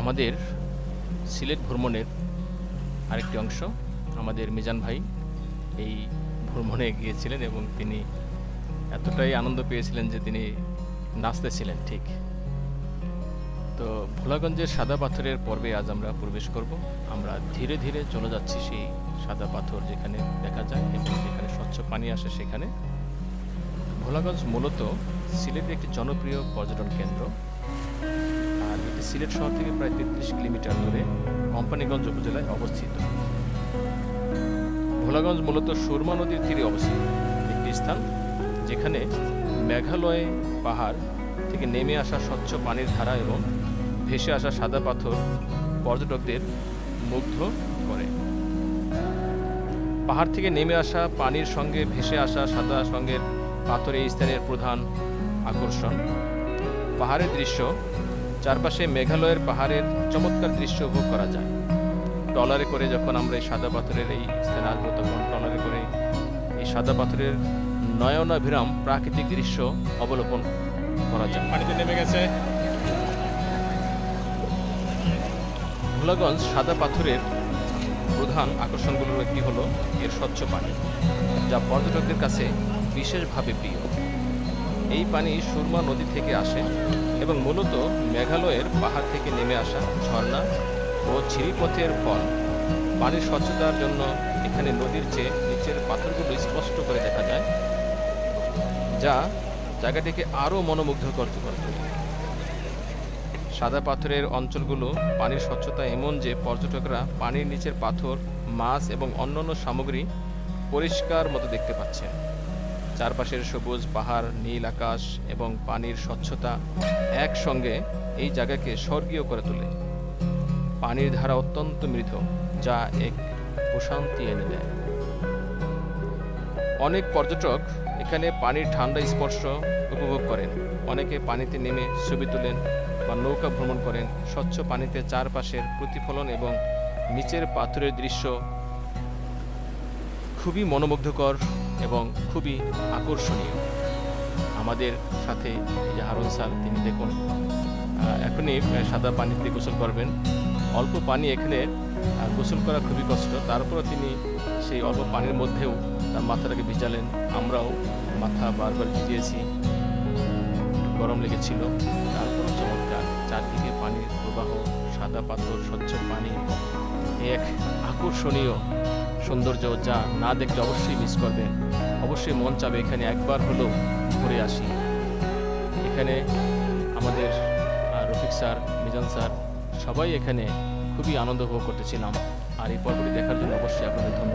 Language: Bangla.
আমাদের সিলেট ভ্রমণের আরেকটি অংশ। আমাদের মিজান ভাই এই ভ্রমণে গিয়েছিলেন এবং তিনি এতটাই আনন্দ পেয়েছিলেন যে তিনি নাচতেছিলেন ঠিক। তো ভোলাগঞ্জের সাদা পাথরের পর্বে আজ আমরা প্রবেশ করব। আমরা ধীরে ধীরে চলে যাচ্ছি সেই সাদা পাথর যেখানে দেখা যায় এবং যেখানে স্বচ্ছ পানি আসে সেখানে। ভোলাগঞ্জ মূলত সিলেটের একটি জনপ্রিয় পর্যটন কেন্দ্র, আর এটি সিলেট শহর থেকে প্রায় 33 কিলোমিটার দূরে কোম্পানীগঞ্জ উপজেলায় অবস্থিত। ভোলাগঞ্জ মূলত সুরমা নদীর তীরে অবস্থিত একটি স্থান, যেখানে মেঘালয় পাহাড় থেকে নেমে আসা স্বচ্ছ পানির ধারা এবং ভেসে আসা সাদা পাথর পর্যটকদের মুগ্ধ করে। পাহাড় থেকে নেমে আসা পানির সঙ্গে ভেসে আসা সাদা সঙ্গের পাথর এই স্থানের প্রধান আকর্ষণ। পাহাড়ের দৃশ্য, চারপাশে মেঘালয়ের পাহাড়ের চমৎকার দৃশ্য উপভোগ করা যায়। ট্রলারে করে যখন আমরা এই সাদা পাথরের এই স্থানে আসবো, তখন ট্রলারে করে এই সাদা পাথরের নয়নাভিরাম প্রাকৃতিক দৃশ্য অবলোকন করা যায়। পানিতে নেমে গেছে। ভোলাগঞ্জ সাদা পাথরের প্রধান আকর্ষণগুলোর একটি হলো এর স্বচ্ছ পানি, যা পর্যটকদের কাছে বিশেষভাবে প্রিয়। এই পানি সুরমা নদী থেকে আসে এবং মূলত মেঘালয়ের পাহাড় থেকে নেমে আসা ঝর্ণা ও ঝিরিপথের ফল। পানির স্বচ্ছতার জন্য এখানে নদীর চেয়ে নিচের পাথরগুলো স্পষ্ট করে দেখা যায়, যা জায়গাটিকে আরও মনোমুগ্ধকর করে তোলে। সাদা পাথরের অঞ্চলগুলো পানির স্বচ্ছতা এমন যে পর্যটকরা পানির নিচের পাথর, মাছ এবং অন্যান্য সামগ্রী পরিষ্কার মতো দেখতে পাচ্ছেন। চারপাশের সবুজ পাহাড়, নীল আকাশ এবং পানির স্বচ্ছতা একসঙ্গে এই জায়গাকে স্বর্গীয় করে তোলে। পানির ধারা অত্যন্ত মৃদু, যা এক প্রশান্তি এনে দেয়। অনেক পর্যটক এখানে পানির ঠান্ডা স্পর্শ উপভোগ করেন। অনেকে পানিতে নেমে ছবি তোলেন বা নৌকা ভ্রমণ করেন। স্বচ্ছ পানিতে চারপাশের প্রতিফলন এবং নিচের পাথরের দৃশ্য খুবই মনোমুগ্ধকর এবং খুবই আকর্ষণীয়। আমাদের সাথে এই যে হারুন স্যার, তিনি দেখুন এখনই সাদা পানিতে গোসল করবেন। অল্প পানি, এখানে গোসল করা খুবই কষ্ট, তারপরও তিনি সেই অল্প পানির মধ্যেও তার মাথাটাকে ভিজালেন। আমরাও মাথা বারবার ভিজিয়েছি, গরম লেগেছিল, তারপরও চমৎকার। চারদিকে পানির প্রবাহ, সাদা পাথর, স্বচ্ছ পানি, এক আকর্ষণীয় সৌন্দর্য, যা না দেখলে অবশ্যই মিস করবেন। অবশ্যই মন চাবে এখানে একবার হলেও ঘুরে আসি। এখানে আমাদের রফিক স্যার, মিজান স্যার সবাই এখানে খুবই আনন্দ উপভোগ করতেছিলাম। আর এই পর্বটি দেখার জন্য অবশ্যই আপনাদের ধন্যবাদ।